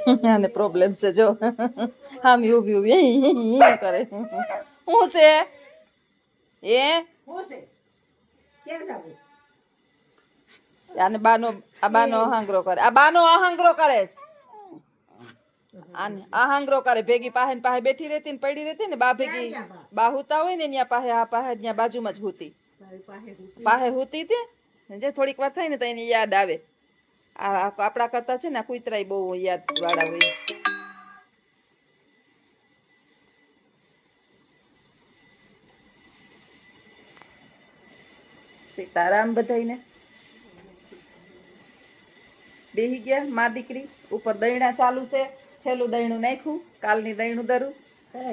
આને પ્રોબ્લેમ છે જો આમ ઊભી ઊભી કરે શું છે એ આને બાનો અહાંગરો કરે આ બાનો અહાંગરો કરે આને અહાંગરો કરે ભેગી પાસે ને પાસે બેઠી રહેતી ને પડી રહેતી ને બા ભેગી બા હુતા હોય ને ત્યાં પાસે આ પાસે ત્યાં બાજુમાં જ હુતી પાસે હુતી હતી જે થોડીક વાર થાય ને તો એની યાદ આવે આપણા કરતા છે ને કુતરાય બહુ યાદ વાળા હોય સીતારામ બધાઈને બેહી ગયા મા દીકરી ઉપર દયણા ચાલુ છે છેલ્લું દયણું નાખ્યું કાલની દયણું ધરું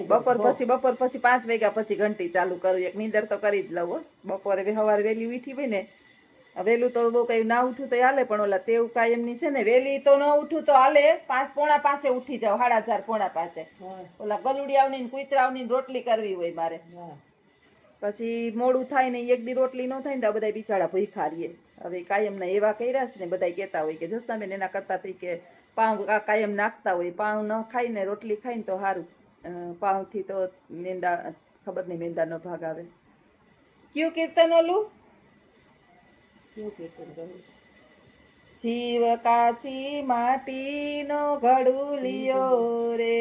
બપોર પછી 5 વાગ્યા પછી ઘંટી ચાલુ કરું એક નીંદર તો કરી જ લઉં બપોરે સવારે વહેલી ઉઠી હોય ને વહેલું તો બહુ કઈ ના ઉઠું તો હાલે પણ ઓલા ટેવ કાયમની છે ને વહેલી તો ન ઉઠું તો હાલે 4:45 ઉઠી જાવ 4:30 4:45 ઓલા ગલુડિયાવની ને કુતરાવની રોટલી કરવી હોય મારે પછી મોડું થાય ને એક દી રોટલી ન થાય ને તો બધા બિચારા ભૂખા રહીએ હવે કાયમના એવા કર્યા છે ને બધા કહેતા હોય કે જસનાબેન એના કરતા થઈ કે પાઉં કાયમ નાખતા હોય પાઉં ન ખાઈને રોટલી ખાઈને તો સારું પાઉંથી તો મેંદા ખબર નહીં મેંદાનો ભાગ આવે કયું કીર્તન ઓલું જીવ કાચી માટીનો ઘડુલિયો રે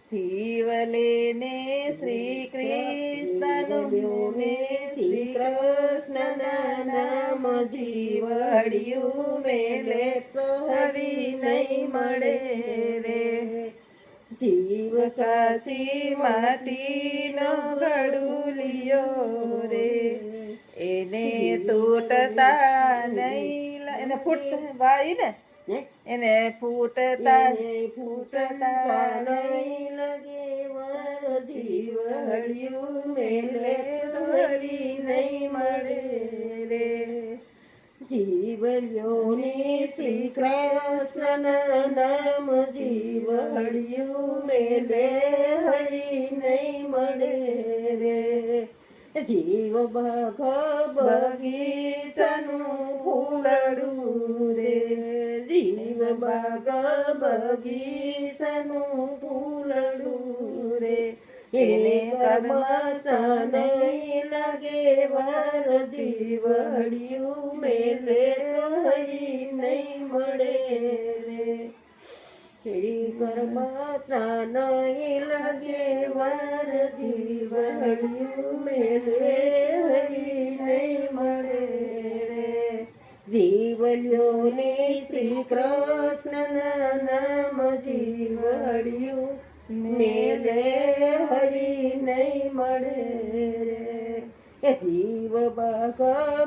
જીવ લેને શ્રી કૃષ્ણ ને શ્રી કૃષ્ણ નામ જીવડિયું મેલે તો હરી નહીં મળે રે જીવ કાશી માટીનો ઘડુલિયો રે એને તૂટતા નહીં એને ફૂટતા વાઈ ને એને ફૂટતા નહીં લગે વર જીવડિયું મેલે હરી નહીં મળે રે જીવલ્યોની શ્રી કૃષ્ણ નામ જીવડિયું મેલે હરી નહીં મળે રે જીવ બગ બગીચાનું ફૂલડું રે જીવ બગ બગીચાનું ફૂલડું રે એને કર્મતા નહીં લાગે વાર જીવડિયું મેલે હરી નહીં મળે રે કર્મતા નહીં લાગે વાર જીવડિયું મેલે હરી નહીં મળે રે જીવલ્યોને શ્રી કૃષ્ણ નામ જીવડિયું મેલે હરી નહીં મળે રે જીવ બગ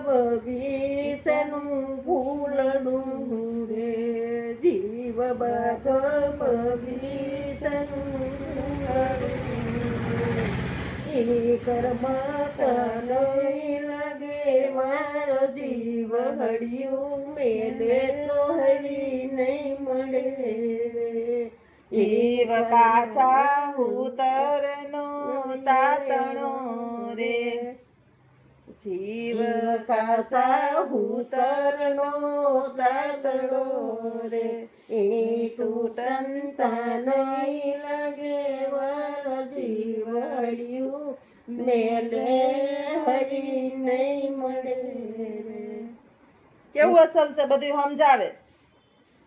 બગીચાનું ફૂલડું રે જીવ બગ બગીચાનું ફૂલડું એ કર્મતા નહીં લાગે મારો જીવ હડિયું મેલે તો હરી નહીં મળે રે જીવ કાચા ઉતરનો તાતણો રે જીવ કાચા ઉતરનો તાતણો રે એ તૂટતા નહીં લાગે વાર જીવડિયું મેલે હરી નહીં મળે રે કેવું અસલ છે બધું સમજાવે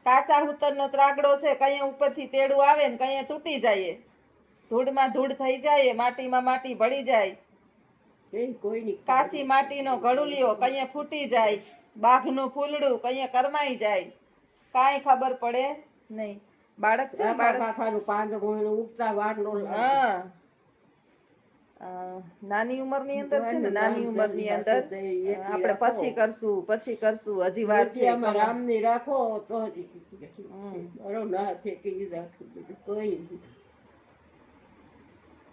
કાચા ઉતરનો ત્રાગડો છે કઈ ઉપરથી તેડું આવે ને કઈ તૂટી જાય ધૂળમાં ધૂળ થઈ જાય માટીમાં માટી ભળી જાય કાચી માટીનો ઘડુલિયો કઈ ફૂટી જાય બાઘનું ફૂલડું કઈ કરમાઈ જાય કાંઈ ખબર પડે નહીં બાળક છે હા નાની ઉંમરની અંદર છે ને નાની ઉંમરની અંદર આપણે પછી કરશું હજી વાર છે રામની રાખો તો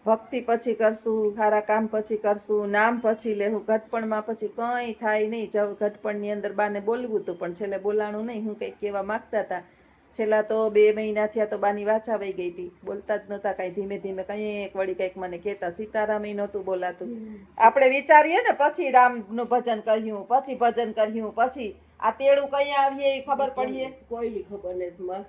ભક્તિ પછી કરશું સારા કામ પછી કરશું નામ પછી લેવું ઘટપણમાં પછી કઈ થાય નહીં ઘટપણની અંદર બાને બોલવું હતું પણ છેલ્લે બોલાણું નહીં હું કઈક કેવા માંગતા હતા છેલ્લા તો 2 મહિના થયા તો બાની વાચા વહી ગઈ હતી બોલતા જ નહોતા કઈ ધીમે ધીમે કઈક વળી કઈક મને કહેતા સીતારામ નહોતું બોલાતું આપણે વિચારીએ ને પછી રામનું ભજન કર્યું પછી ભજન કર્યું પછી આ તેડું કઈ આવીએ ખબર પડીએ કોઈની ખબર નથી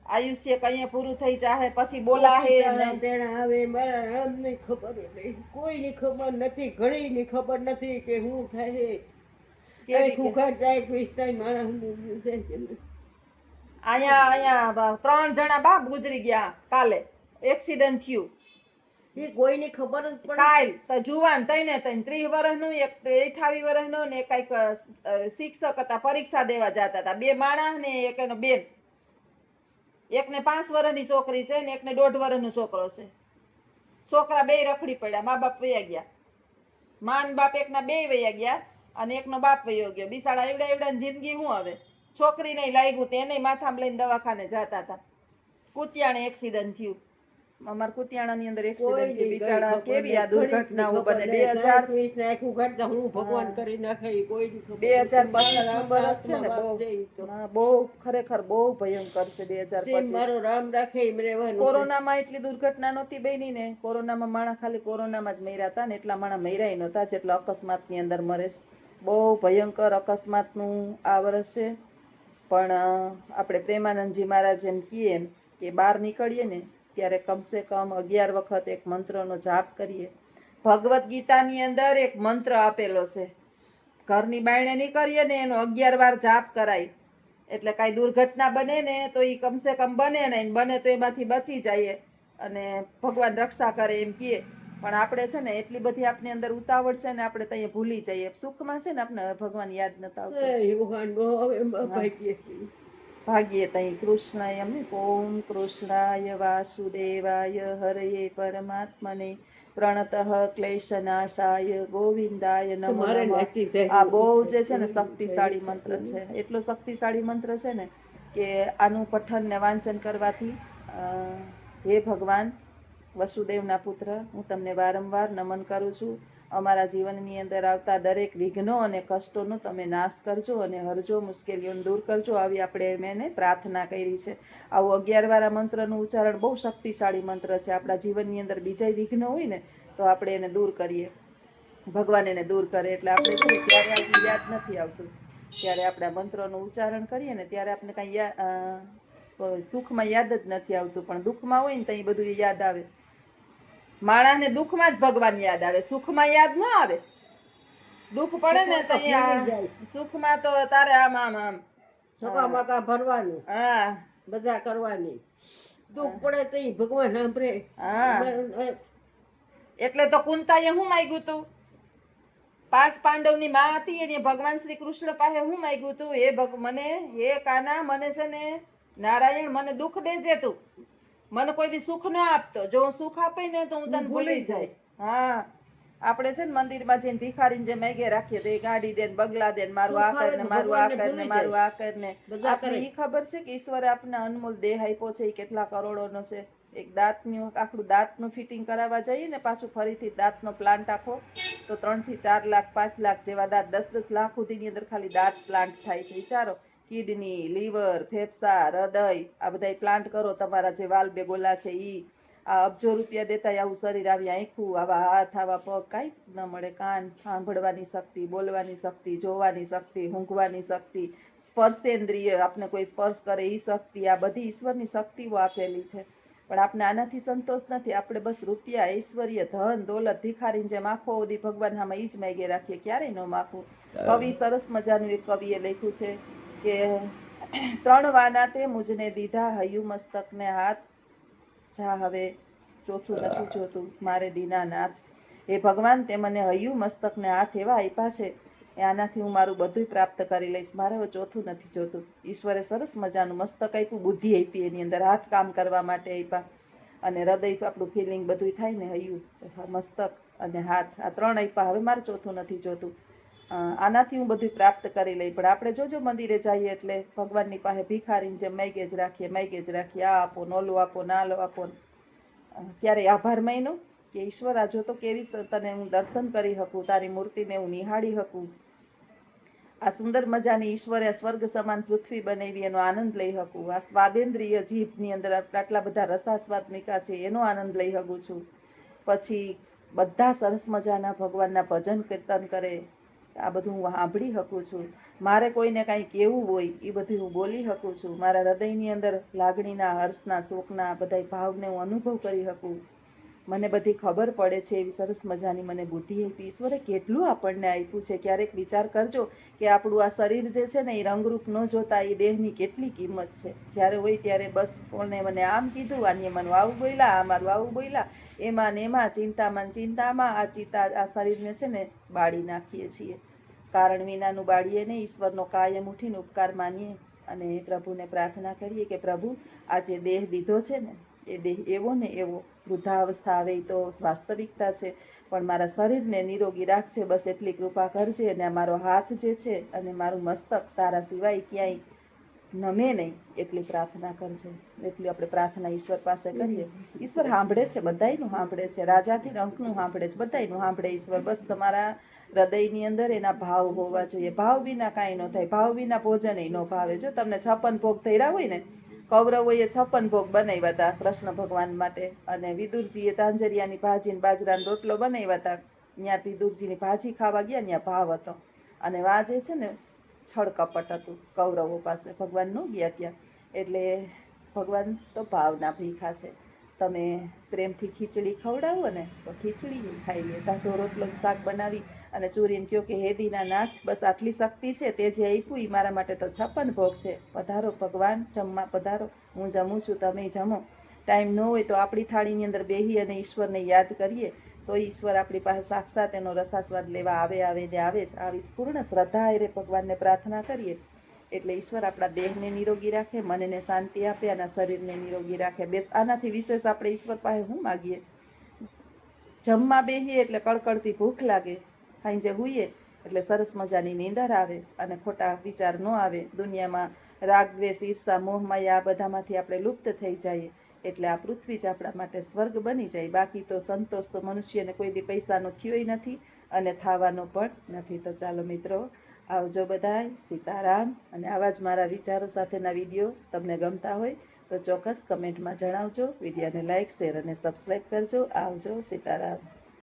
આયુષ્ય કઈ પૂરું થઈ જાહે પછી બોલાહે નહીં. તેના આવે મારા રામને ખબર નહીં, કોઈની ખબર નથી, ઘડીની ખબર નથી કે હું થાય. કેવી આખું કે- ઘર જાય પીસતા મારા હમણાં જાય છે ને. અહીંયા 3 જણા બાપ ગુજરી ગયા કાલે, એક્સિડન્ટ થયું. એ કોઈની ખબર જ પડે. કાલ તો જુવાન તઈને 30 વર્ષનું, એક 28 વર્ષનો ને કઈક શિક્ષક હતા, પરીક્ષા દેવા જતા હતા. 2 માણસ ને એક એનો બેન. એકને 5 વર્ષની છોકરી છે ને એકને 1.5 વર્ષનો છોકરો છે. છોકરા બે રખડી પડ્યા, મા બાપ વયા ગયા. માન બાપ એકના 2 વયા ગયા અને એકનો બાપ વયો ગયો. બિસાડા એવડા એવડાની જિંદગી શું હવે? છોકરી નહીં લાગ્યું તેને માથામાં લઈને દવાખાને જતા હતા. કુતિયાણે એક્સિડન્ટ થયું. અમાર કુતિયાણાની અંદર એક્સિડન્ટ થયું. બિચારા કેવી આ દુર્ઘટનાઓ બને. 2000 આખું ઘર તો હું ભગવાન કરી નાખે એ કોઈની ખબર 2025 નું વર્ષ છે ને, બાપ જાય તો. બહુ ખરેખર બહુ ભયંકર છે તે 2025. મારો રામ રાખે એમ રહેવાનું છે. કોરોનામાં એટલી દુર્ઘટના નહોતી બની ને. કોરોનામાં માણસ ખાલી કોરોનામાં જ મર્યા હતા ને એટલા માણસ મર્યા નહોતા જેટલા અકસ્માતની અંદર મરે છે. બહુ ભયંકર અકસ્માતનું આ વર્ષ છે. પણ આપણે પ્રેમાનંદજી મહારાજ એમ કહીએ કે બહાર નીકળીએ ને ત્યારે કમસે કમ 11 વખત એક મંત્રનો જાપ કરીએ. ભગવદ્ ગીતાની અંદર એક મંત્ર આપેલો છે, ઘરની બાયણે નીકળીએ ને એનો 11 વાર જાપ કરાય એટલે કાંઈ દુર્ઘટના બને ને તો એ કમસે કમ બને નહીં, બને તો એમાંથી બચી જાય અને ભગવાન રક્ષા કરે એમ કહે. પણ આપણે છે ને એટલી બધી આપની અંદર ઉતાવળ છે ને આપણે ત્યાં ભૂલી જઈએ. સુખમાં છે ને આપણે ભગવાન યાદ નતા આવતા. એ ભગવાન બહુ હવે ભાગ્ય છે. ભાગ્યે તઈ કૃષ્ણાય અમને ઓમ કૃષ્ણાય વાસુદેવાય હરયે પરમાત્મને પ્રણતઃ ક્લેશનાશાય ગોવિંદાય નમો તમારે નમઃ. નાચી જાય. આ બહુ જે છે ને શક્તિશાળી મંત્ર છે. એટલો શક્તિશાળી મંત્ર છે ને કે આનું પઠન ને વાંચન કરવાથી હે ભગવાન વસુદેવના પુત્ર, હું તમને વારંવાર નમન કરું છું. અમારા જીવનની અંદર આવતા દરેક વિઘ્નો અને કષ્ટોનો તમે નાશ કરજો અને હરજો, મુશ્કેલીઓને દૂર કરજો. આવી આપણે મેને પ્રાર્થના કરી છે. આવું 11 વાર આ મંત્રનું ઉચ્ચારણ બહુ શક્તિશાળી મંત્ર છે. આપણા જીવનની અંદર બીજા વિઘ્નો હોય ને તો આપણે એને દૂર કરીએ, ભગવાન એને દૂર કરે. એટલે આપણે છે ને ત્યારે આપણને યાદ નથી આવતું. ત્યારે આપણે આ મંત્રનું ઉચ્ચારણ કરીએ ને ત્યારે આપણે કાંઈ સુખમાં યાદ જ નથી આવતું, પણ દુઃખમાં હોય ને તો એ બધું યાદ આવે. માણસને દુઃખમાં જ ભગવાન યાદ આવે, સુખમાં યાદ ન આવે. દુઃખ પડે ને તો સુખમાં તો તારે આમ આમ આમ સગા માગા ભરવાનું, હા બધા કરવાની. દુઃખ પડે તો ઈ ભગવાન સાંભળે. હા. એટલે તો કુંતાએ શું માંગ્યું તું? 5 પાંડવની માં હતી એને ભગવાન શ્રી કૃષ્ણ પાસે શું માંગ્યું તું? હે કાના, મને છે ને નારાયણ મને દુઃખ દેજે તું, મને કોઈ દી સુખ ન આપતો. જો હું સુખ આપે ને તો હું તને ભૂલી જાય. હા, આપણે છે ને મંદિરમાં જઈને ભિખારીને જે મેગે રાખીએ તો એ ગાડી દે ને બગલા દે ને મારું આ કર ને મારું આ કર ને મારું આ કર ને. આપણે ઈ ખબર છે કે ઈશ્વરે આપણને અનમોલ દેહ આપ્યો છે એ કેટલા કરોડોનો છે. એક દાંતનું આખું દાંતનું ફિટિંગ કરાવવા જઈએ ને પાછું ફરીથી દાંતનો પ્લાન્ટ આખો તો 3 થી 4 લાખ 5 લાખ જેવા દાંત, 10-10 લાખ સુધીની અંદર ખાલી દાંત પ્લાન્ટ થાય છે. વિચારો, કિડની, લીવર, ફેફસા, હૃદય આ બધા પ્લાન્ટ કરો. તમારા જે વાલ બેગોલા છે ઈ આ અબજો રૂપિયા દેતા આવું શરીર, આવી આંખું, આવા હાથ, આવા પગ, કાંઈ ન મળે. કાન, સાંભળવાની શક્તિ, બોલવાની શક્તિ, જોવાની શક્તિ, ઊંઘવાની શક્તિ, સ્પર્શેન્દ્રિય, આપણે કોઈ સ્પર્શ કરે એ શક્તિ, આ બધી ઈશ્વરની શક્તિઓ આપેલી છે. પણ આપણે આનાથી સંતોષ નથી. આપણે બસ રૂપિયા, ઐશ્વર્ય, ધન, દોલત ભિખારીને જેમ આખો ઓદી ભગવાન આમાં ઈ જ માગે રાખીએ, ક્યારેય ન માખવું. કવિ સરસ મજાનું એક કવિએ લખ્યું છે કે 3 વાના તે મુજને દીધા હૈયું મસ્તકને હાથ, જા હવે ચોથું નથી જોતું મારે દીનાનાથ. એ ભગવાન તે મને હૈયું મસ્તક ને હાથ એવા આપ્યા છે, આનાથી હું મારું બધું પ્રાપ્ત કરી લઈશ, મારે હવે ચોથું નથી જોતું. ઈશ્વરે સરસ મજાનું મસ્તક આપ્યું, બુદ્ધિ આપી, એની અંદર હાથ કામ કરવા માટે આપ્યા, અને હૃદય આપણું ફિલિંગ બધું થાય ને, હૈયું, મસ્તક અને હાથ, આ 3 આપ્યા. હવે મારે ચોથું નથી જોતું. આનાથી હું બધું પ્રાપ્ત કરી લઈ. પણ આપણે જોજો મંદિરે જઈએ એટલે ભગવાનની પાસે ભિખારીને જેમ માગે જ રાખીએ, આ આપો, નોલું આપો, નાલો આપો. ક્યારેય આભાર માન્યો કે ઈશ્વર આ જો તો કેવી તને હું દર્શન કરી શકું, તારી મૂર્તિને હું નિહાળી શકું, આ સુંદર મજાની ઈશ્વરે સ્વર્ગ સમાન પૃથ્વી બનાવી એનો આનંદ લઈ શકું, આ સ્વાદેન્દ્રિય જીભની અંદર આટલા બધા રસાસ્વાદ મીકા છે એનો આનંદ લઈ શકું છું. પછી બધા સરસ મજાના ભગવાનના ભજન કીર્તન કરે, આ બધું હું સાંભળી શકું છું. મારે કોઈને કાંઈ કહેવું હોય એ બધું હું બોલી શકું છું. મારા હૃદયની અંદર લાગણીના, હર્ષના, શોકના બધાય ભાવને હું અનુભવ કરી શકું. મને બધી ખબર પડે છે. એવી સરસ મજાની મને બુદ્ધિ આપી. ઈશ્વરે કેટલું આપણને આપ્યું છે. ક્યારેક વિચાર કરજો કે આપણું આ શરીર જે છે ને એ રંગરૂપ ન જોતા એ દેહની કેટલી કિંમત છે. જ્યારે હોય ત્યારે બસ કોને મને આમ કીધું, આને મને આવું બોલ્યા, આ મારું આવું બોલ્યા, એમાં ને એમાં ચિંતામાં આ શરીરને છે ને બાળી નાખીએ છીએ. કારણ વિનાનું બાળીએ નહીં, ઈશ્વરનો કાયમ ઉઠીને ઉપકાર માનીએ અને પ્રભુને પ્રાર્થના કરીએ કે પ્રભુ આ જે દેહ દીધો છે ને એ દેહ એવો ને એવો વૃદ્ધાવસ્થા આવે તો વાસ્તવિકતા છે, પણ મારા શરીરને નિરોગી રાખજે, બસ એટલી કૃપા કરજે. અને મારો હાથ જે છે અને મારું મસ્તક તારા સિવાય ક્યાંય નમે નહીં એટલી પ્રાર્થના કરજે. એટલી આપણે પ્રાર્થના ઈશ્વર પાસે કરીએ. ઈશ્વર સાંભળે છે, બધાયનું સાંભળે છે, રાજાથી અંકનું સાંભળે છે, બધાયનું સાંભળે ઈશ્વર. બસ તમારા હૃદયની અંદર એના ભાવ હોવા જોઈએ. ભાવ વિના કાંઈ ન થાય. ભાવ વિના ભોજન ન ભાવે. જો તમને 56 ભોગ ધર્યા હોય ને, કૌરવોએ 56 ભોગ બનાવ્યા હતા કૃષ્ણ ભગવાન માટે, અને વિદુરજીએ તાંજરિયાની ભાજી ને બાજરાનો રોટલો બનાવ્યા હતા. ત્યાં વિદુરજીની ભાજી ખાવા ગયા, ત્યાં ભાવ હતો, અને વા જે છે ને છળ કપટ હતું કૌરવો પાસે. ભગવાન ન ગયા ત્યાં. એટલે ભગવાન તો ભાવના ભીખા છે. તમે પ્રેમથી ખીચડી ખવડાવો ને તો ખીચડી ખાઈ લે. કાંટો રોટલો શાક બનાવી અને ચોરીને કહો કે હે દીનાનાથ, બસ આટલી શક્તિ છે, તે જે આપ્યું એ મારા માટે તો 56 ભોગ છે. પધારો ભગવાન, જમવા પધારો, હું જમું છું, તમે જમો. ટાઈમ ન હોય તો આપણી થાળીની અંદર બેસી અને ઈશ્વરને યાદ કરીએ તો ઈશ્વર આપણી પાસે સાક્ષાત એનો રસાસ્વાદ લેવા આવે જ. આવી પૂર્ણ શ્રદ્ધા એ ભગવાનને પ્રાર્થના કરીએ એટલે ઈશ્વર આપણા દેહને નિરોગી રાખે, મનને શાંતિ આપે અને શરીરને નિરોગી રાખે. બેસ આનાથી વિશેષ આપણે ઈશ્વર પાસે શું માગીએ? જમવા બેસીએ એટલે કડકડતી ભૂખ લાગે, સાંજે હુઈએ એટલે સરસ મજાની નીંદર આવે અને ખોટા વિચાર ન આવે. દુનિયામાં રાગ, દ્વેષ, ઈર્ષા, મોહ, માયા આ બધામાંથી આપણે લુપ્ત થઈ જઈએ એટલે આ પૃથ્વી જ આપણા માટે સ્વર્ગ બની જાય. બાકી તો સંતોષ તો મનુષ્યને કોઈ દી પૈસાનો થયોય નથી અને થવાનો પણ નથી. તો ચાલો મિત્રો, આવજો બધાય. સીતારામ. અને આવા જ મારા વિચારો સાથેના વિડીયો તમને ગમતા હોય તો ચોક્કસ કમેન્ટમાં જણાવજો. વિડીયોને લાઈક, શેર અને સબસ્ક્રાઈબ કરજો. આવજો. સીતારામ.